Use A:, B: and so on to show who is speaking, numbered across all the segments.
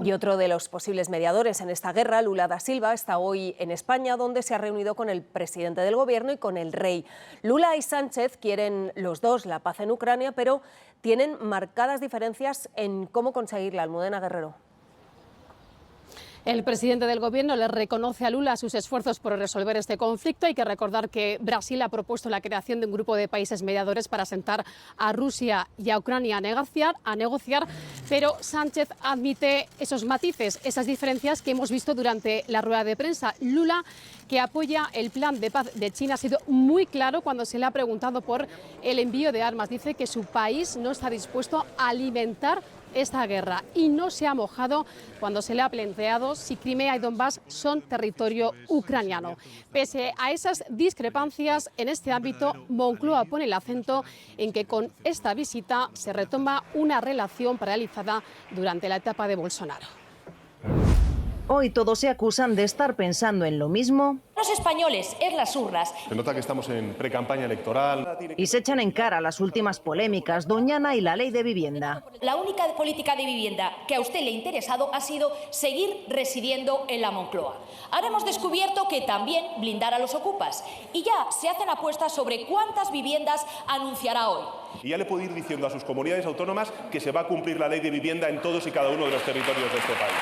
A: Y otro de los posibles mediadores en esta guerra, Lula da Silva, está hoy en España, donde se ha reunido con el presidente del gobierno y con el rey. Lula y Sánchez quieren los dos la paz en Ucrania, pero tienen marcadas diferencias en cómo conseguirla. Almudena Guerrero.
B: El presidente del gobierno le reconoce a Lula sus esfuerzos por resolver este conflicto. Hay que recordar que Brasil ha propuesto la creación de un grupo de países mediadores para sentar a Rusia y a Ucrania a negociar, pero Sánchez admite esos matices, esas diferencias que hemos visto durante la rueda de prensa. Lula, que apoya el plan de paz de China, ha sido muy claro cuando se le ha preguntado por el envío de armas. Dice que su país no está dispuesto a alimentar esta guerra y no se ha mojado cuando se le ha planteado si Crimea y Donbass son territorio ucraniano. Pese a esas discrepancias en este ámbito, Moncloa pone el acento en que con esta visita se retoma una relación paralizada durante la etapa de Bolsonaro.
C: Hoy todos se acusan de estar pensando en lo mismo.
D: Los españoles, es las urnas.
E: Se nota que estamos en precampaña electoral.
C: Y se echan en cara las últimas polémicas, Doñana y la ley de vivienda.
D: La única política de vivienda que a usted le ha interesado ha sido seguir residiendo en la Moncloa. Ahora hemos descubierto que también blindar a los ocupas. Y ya se hacen apuestas sobre cuántas viviendas anunciará hoy.
E: Y ya le puedo ir diciendo a sus comunidades autónomas que se va a cumplir la ley de vivienda en todos y cada uno de los territorios de este país.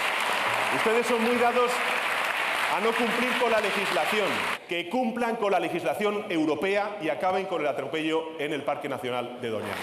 E: Ustedes son muy dados a no cumplir con la legislación, que cumplan con la legislación europea y acaben con el atropello en el Parque Nacional de Doñana.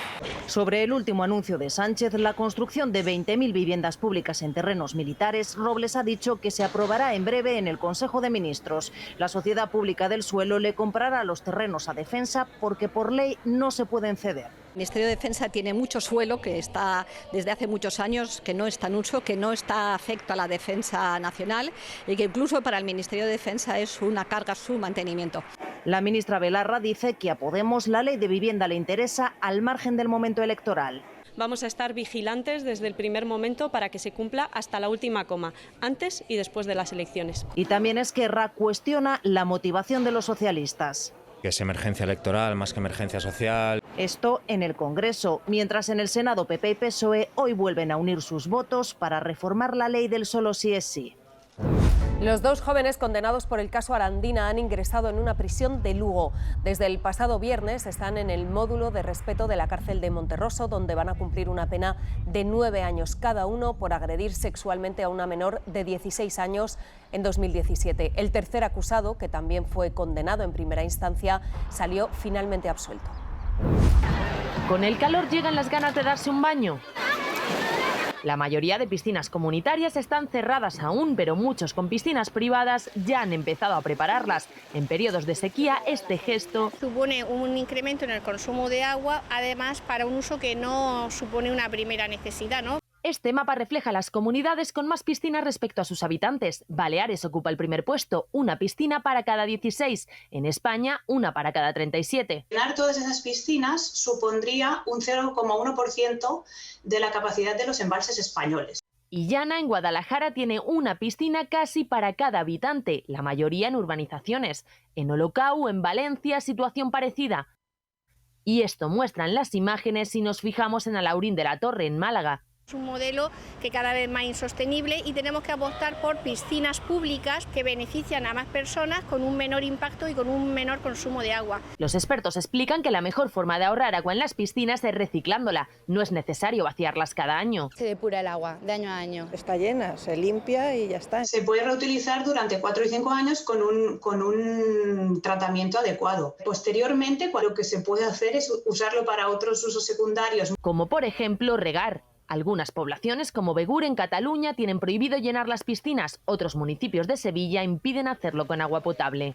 C: Sobre el último anuncio de Sánchez, la construcción de 20.000 viviendas públicas en terrenos militares, Robles ha dicho que se aprobará en breve en el Consejo de Ministros. La Sociedad Pública del Suelo le comprará los terrenos a Defensa porque por ley no se pueden ceder.
F: El Ministerio de Defensa tiene mucho suelo que está desde hace muchos años, que no está en uso, que no está afecto a la defensa nacional y que incluso para el Ministerio de Defensa es una carga su mantenimiento.
C: La ministra Belarra dice que a Podemos la ley de vivienda le interesa al margen del momento electoral.
G: Vamos a estar vigilantes desde el primer momento para que se cumpla hasta la última coma, antes y después de las elecciones.
C: Y también Esquerra cuestiona la motivación de los socialistas.
H: Que es emergencia electoral más que emergencia social.
C: Esto en el Congreso, mientras en el Senado PP y PSOE hoy vuelven a unir sus votos para reformar la ley del solo sí es sí.
A: Los dos jóvenes condenados por el caso Arandina han ingresado en una prisión de Lugo. Desde el pasado viernes están en el módulo de respeto de la cárcel de Monterroso, donde van a cumplir una pena de 9 años cada uno por agredir sexualmente a una menor de 16 años en 2017. El tercer acusado, que también fue condenado en primera instancia, salió finalmente absuelto.
I: ¿Con el calor llegan las ganas de darse un baño? La mayoría de piscinas comunitarias están cerradas aún, pero muchos con piscinas privadas ya han empezado a prepararlas. En periodos de sequía, este gesto
J: supone un incremento en el consumo de agua, además para un uso que no supone una primera necesidad, ¿no?
I: Este mapa refleja las comunidades con más piscinas respecto a sus habitantes. Baleares ocupa el primer puesto, una piscina para cada 16. En España, una para cada 37.
K: Llenar todas esas piscinas supondría un 0,1% de la capacidad de los embalses españoles.
I: Y Llana, en Guadalajara, tiene una piscina casi para cada habitante, la mayoría en urbanizaciones. En Olocau, en Valencia, situación parecida. Y esto muestran las imágenes si nos fijamos en Alaurín de la Torre, en Málaga.
J: Es un modelo que cada vez más insostenible y tenemos que apostar por piscinas públicas que benefician a más personas con un menor impacto y con un menor consumo de agua.
I: Los expertos explican que la mejor forma de ahorrar agua en las piscinas es reciclándola. No es necesario vaciarlas cada año.
L: Se depura el agua de año a año.
M: Está llena, se limpia y ya está.
K: Se puede reutilizar durante 4 y 5 años con un tratamiento adecuado. Posteriormente, lo que se puede hacer es usarlo para otros usos secundarios.
I: Como por ejemplo regar. Algunas poblaciones, como Begur en Cataluña, tienen prohibido llenar las piscinas. Otros municipios de Sevilla impiden hacerlo con agua potable.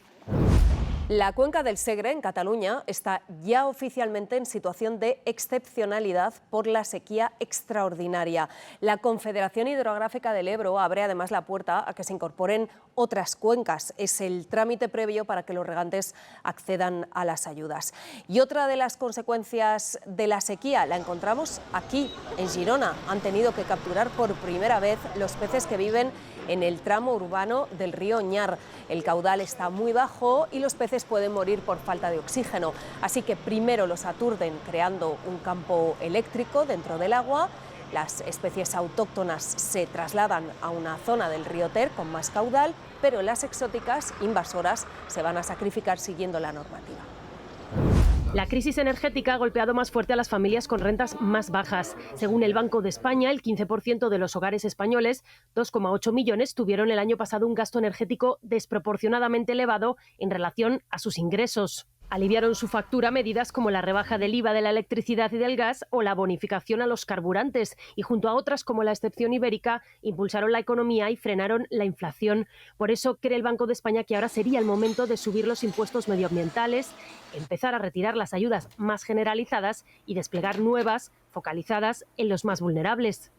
A: La cuenca del Segre, en Cataluña, está ya oficialmente en situación de excepcionalidad por la sequía extraordinaria. La Confederación Hidrográfica del Ebro abre además la puerta a que se incorporen otras cuencas. Es el trámite previo para que los regantes accedan a las ayudas. Y otra de las consecuencias de la sequía la encontramos aquí, en Girona. Han tenido que capturar por primera vez los peces que viven en el tramo urbano del río Ñar. El caudal está muy bajo y los peces pueden morir por falta de oxígeno. Así que primero los aturden creando un campo eléctrico dentro del agua Las especies autóctonas se trasladan a una zona del río Ter con más caudal, pero las exóticas invasoras se van a sacrificar siguiendo la normativa.
N: La crisis energética ha golpeado más fuerte a las familias con rentas más bajas. Según el Banco de España, el 15% de los hogares españoles, 2,8 millones, tuvieron el año pasado un gasto energético desproporcionadamente elevado en relación a sus ingresos. Aliviaron su factura medidas como la rebaja del IVA de la electricidad y del gas o la bonificación a los carburantes y junto a otras como la excepción ibérica impulsaron la economía y frenaron la inflación. Por eso cree el Banco de España que ahora sería el momento de subir los impuestos medioambientales, empezar a retirar las ayudas más generalizadas y desplegar nuevas focalizadas en los más vulnerables,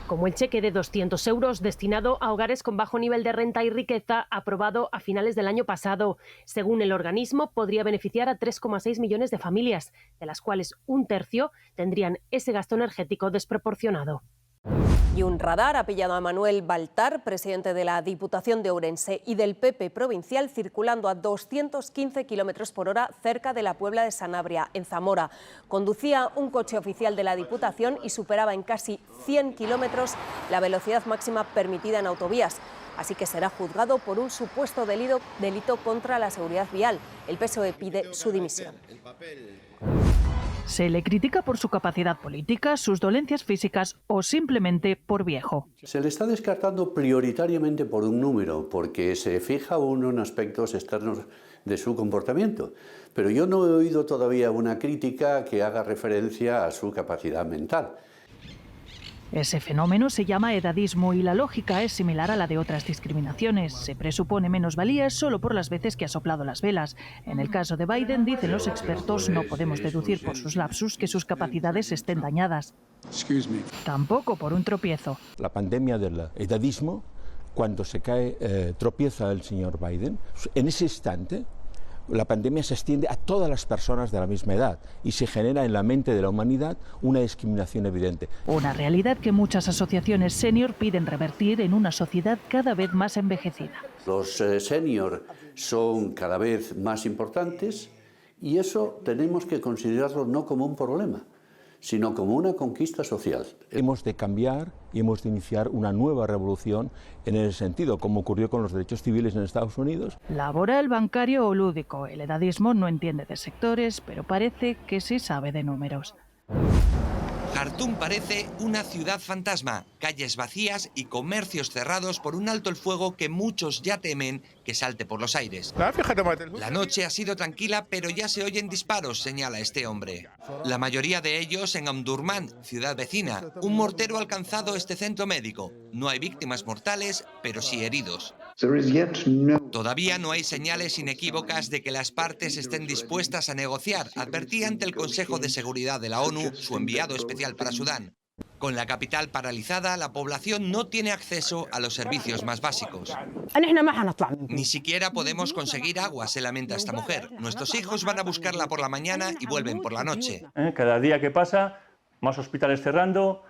N: como el cheque de 200 euros destinado a hogares con bajo nivel de renta y riqueza, aprobado a finales del año pasado. Según el organismo, podría beneficiar a 3,6 millones de familias, de las cuales un tercio tendrían ese gasto energético desproporcionado.
A: Y un radar ha pillado a Manuel Baltar, presidente de la Diputación de Ourense y del PP provincial, circulando a 215 km por hora cerca de la Puebla de Sanabria, en Zamora. Conducía un coche oficial de la Diputación y superaba en casi 100 kilómetros la velocidad máxima permitida en autovías. Así que será juzgado por un supuesto delito contra la seguridad vial. El PSOE pide su dimisión.
O: Se le critica por su capacidad política, sus dolencias físicas o simplemente por viejo.
P: Se le está descartando prioritariamente por un número, porque se fija uno en aspectos externos de su comportamiento. Pero yo no he oído todavía una crítica que haga referencia a su capacidad mental.
O: Ese fenómeno se llama edadismo y la lógica es similar a la de otras discriminaciones. Se presupone menosvalía solo por las veces que ha soplado las velas. En el caso de Biden, dicen los expertos, no podemos deducir por sus lapsus que sus capacidades estén dañadas. Tampoco por un tropiezo.
Q: La pandemia del edadismo, cuando se cae, tropieza el señor Biden, en ese instante la pandemia se extiende a todas las personas de la misma edad y se genera en la mente de la humanidad una discriminación evidente.
O: Una realidad que muchas asociaciones senior piden revertir en una sociedad cada vez más envejecida.
P: Los senior son cada vez más importantes y eso tenemos que considerarlo no como un problema, sino como una conquista social.
Q: Hemos de cambiar y hemos de iniciar una nueva revolución en ese sentido, como ocurrió con los derechos civiles en Estados Unidos.
O: Laboral, bancario o lúdico, el edadismo no entiende de sectores, pero parece que sí sabe de números.
R: Jartum parece una ciudad fantasma, calles vacías y comercios cerrados por un alto el fuego que muchos ya temen que salte por los aires. La noche ha sido tranquila, pero ya se oyen disparos, señala este hombre. La mayoría de ellos en Omdurman, ciudad vecina. Un mortero ha alcanzado este centro médico. No hay víctimas mortales, pero sí heridos. Todavía no hay señales inequívocas de que las partes estén dispuestas a negociar, advertía ante el Consejo de Seguridad de la ONU su enviado especial para Sudán. Con la capital paralizada, la población no tiene acceso a los servicios más básicos. Ni siquiera podemos conseguir agua, se lamenta esta mujer. Nuestros hijos van a buscarla por la mañana y vuelven por la noche.
S: Cada día que pasa, más hospitales cerrando,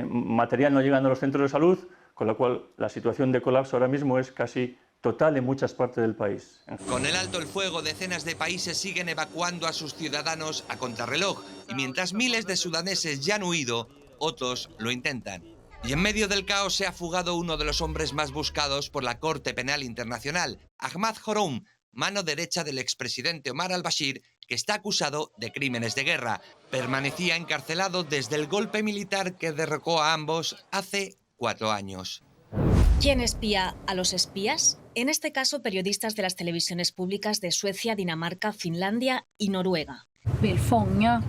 S: material no llegando a los centros de salud, con lo cual la situación de colapso ahora mismo es casi total en muchas partes del país.
R: Con el alto el fuego, decenas de países siguen evacuando a sus ciudadanos a contrarreloj, y mientras miles de sudaneses ya han huido, otros lo intentan. Y en medio del caos se ha fugado uno de los hombres más buscados por la Corte Penal Internacional, Ahmad Horoum, mano derecha del expresidente Omar al-Bashir, que está acusado de crímenes de guerra. Permanecía encarcelado desde el golpe militar que derrocó a ambos hace 4 años.
T: ¿Quién espía a los espías? En este caso, periodistas de las televisiones públicas de Suecia, Dinamarca, Finlandia y Noruega.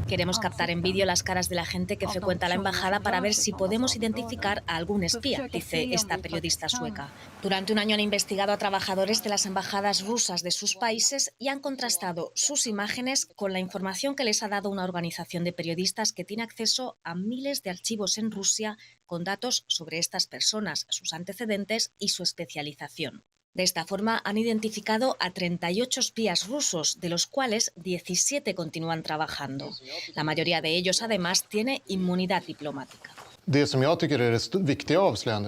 T: Queremos captar en vídeo las caras de la gente que frecuenta la embajada para ver si podemos identificar a algún espía, dice esta periodista sueca. Durante un año han investigado a trabajadores de las embajadas rusas de sus países y han contrastado sus imágenes con la información que les ha dado una organización de periodistas que tiene acceso a miles de archivos en Rusia con datos sobre estas personas, sus antecedentes y su especialización. De esta forma han identificado a 38 espías rusos, de los cuales 17 continúan trabajando. La mayoría de ellos, además, tiene inmunidad diplomática.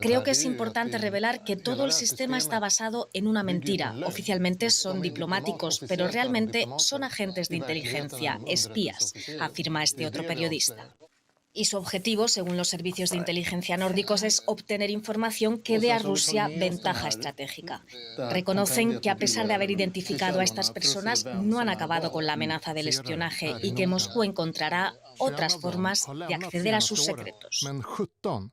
T: Creo que es importante revelar que todo el sistema está basado en una mentira. Oficialmente son diplomáticos, pero realmente son agentes de inteligencia, espías, afirma este otro periodista. Y su objetivo, según los servicios de inteligencia nórdicos, es obtener información que dé a Rusia ventaja estratégica. Reconocen que, a pesar de haber identificado a estas personas, no han acabado con la amenaza del espionaje y que Moscú encontrará otras formas de acceder a sus secretos.